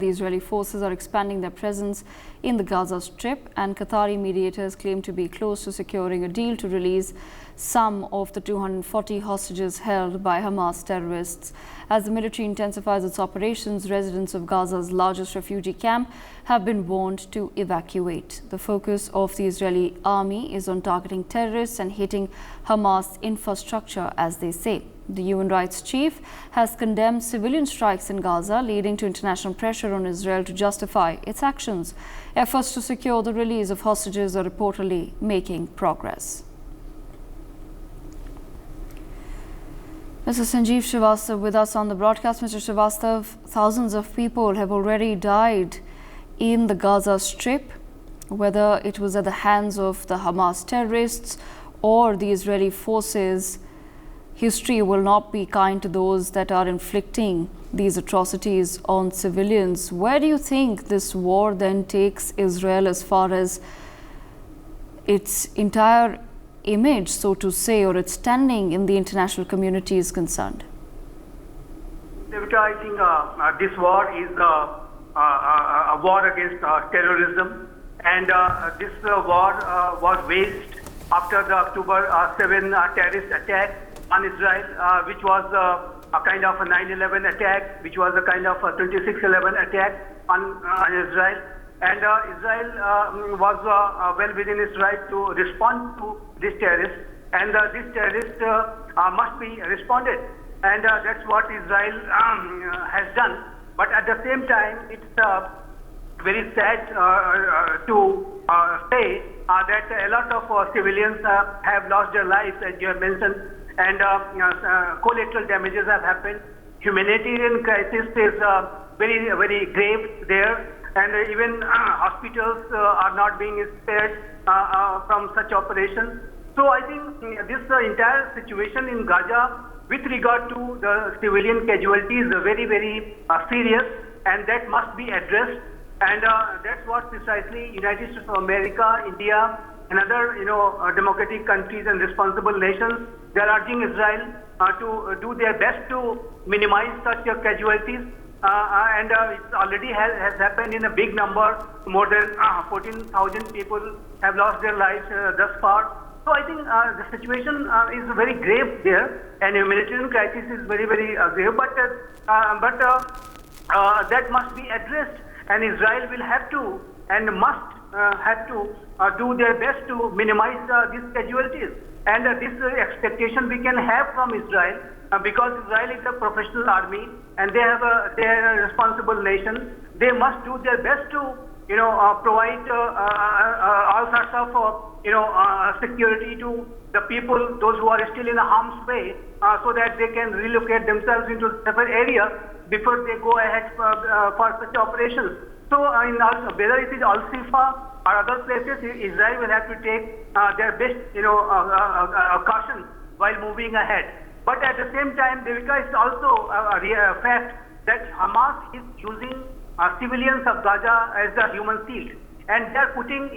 The Israeli forces are expanding their presence in the Gaza Strip, and Qatari mediators claim to be close to securing a deal to release some of the 240 hostages held by Hamas terrorists. As the military intensifies its operations, residents of Gaza's largest refugee camp have been warned to evacuate. The focus of the Israeli army is on targeting terrorists and hitting Hamas infrastructure, as they say. The human rights chief has condemned civilian strikes in Gaza, leading to international pressure on Israel to justify its actions. Efforts to secure the release of hostages are reportedly making progress. Mr. Sanjeev Srivastav with us on the broadcast. Mr. Srivastav, thousands of people have already died in the Gaza Strip, whether it was at the hands of the Hamas terrorists or the Israeli forces. History will not be kind to those that are inflicting these atrocities on civilians. Where do you think this war then takes Israel as far as its entire image, so to say, or its standing in the international community is concerned? I think this war is a war against terrorism, and this war was waged after the October 7 terrorist attack on Israel, which was a kind of a 9/11 attack, which was a kind of a 26/11 attack on Israel. And Israel was well within its right to respond to this terrorist, and this terrorist must be responded. And that's what Israel has done. But at the same time, it's very sad to say that a lot of civilians have lost their lives, as you have mentioned, and collateral damages have happened. Humanitarian crisis is very, very grave there, and even hospitals are not being spared from such operations. So I think this entire situation in Gaza with regard to the civilian casualties is very, very serious, and that must be addressed. And that's what precisely United States of America, India, and other democratic countries and responsible nations, they are urging Israel to do their best to minimize such casualties. And it already has happened in a big number. More than 14,000 people have lost their lives thus far. So I think the situation is very grave there, and humanitarian crisis is very, very grave. But that must be addressed, and Israel will have to and must have to do their best to minimize these casualties. And this expectation we can have from Israel, because Israel is a professional army and they are a responsible nation. They must do their best to provide all sorts of security to the people, those who are still in harm's way, so that they can relocate themselves into separate areas before they go ahead for such operations. So whether it is Al-Sifa or other places, Israel will have to take their best caution while moving ahead. But at the same time, Devika, is also a fact that Hamas is using civilians of Gaza as a human shield, and they are putting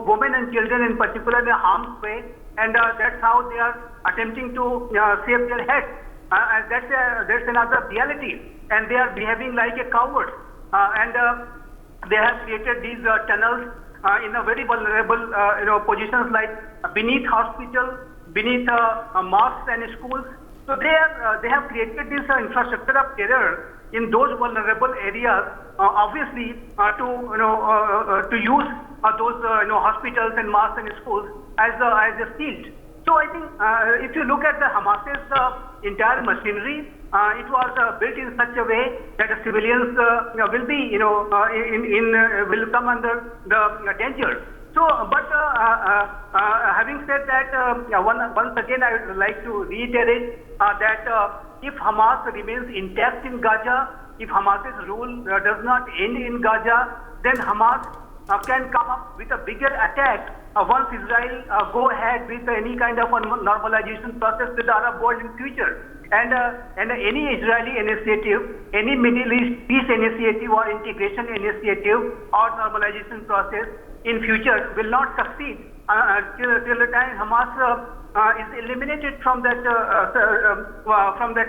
women and children in particular in harm's way, and that's how they are attempting to save their heads. And that's another reality, and they are behaving like a coward. And they have created these tunnels in a very vulnerable positions, like beneath hospitals, beneath mosques and schools. So they have created this infrastructure of terror in those vulnerable areas, obviously to use those hospitals and mosques and schools as a shield. So I think if you look at the Hamas's entire machinery, it was built in such a way that the civilians will be, will come under the danger. So, but having said that, once again, I would like to reiterate that if Hamas remains intact in Gaza, if Hamas's rule does not end in Gaza, then Hamas can come up with a bigger attack once Israel go ahead with any kind of a normalization process with the Arab world in future. And any Israeli initiative, any Middle East peace initiative or integration initiative or normalization process in future will not succeed till the time Hamas is eliminated from that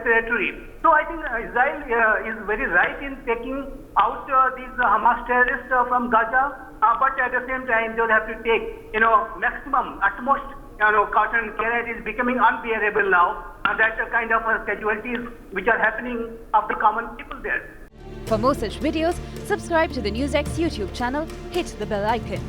territory. So I think Israel is very right in taking out these Hamas terrorists from Gaza, but at the same time they will have to take maximum, utmost caution and care. It is becoming unbearable now. That kind of casualties which are happening of the common people there. For more such videos, subscribe to the NewsX YouTube channel, hit the bell icon.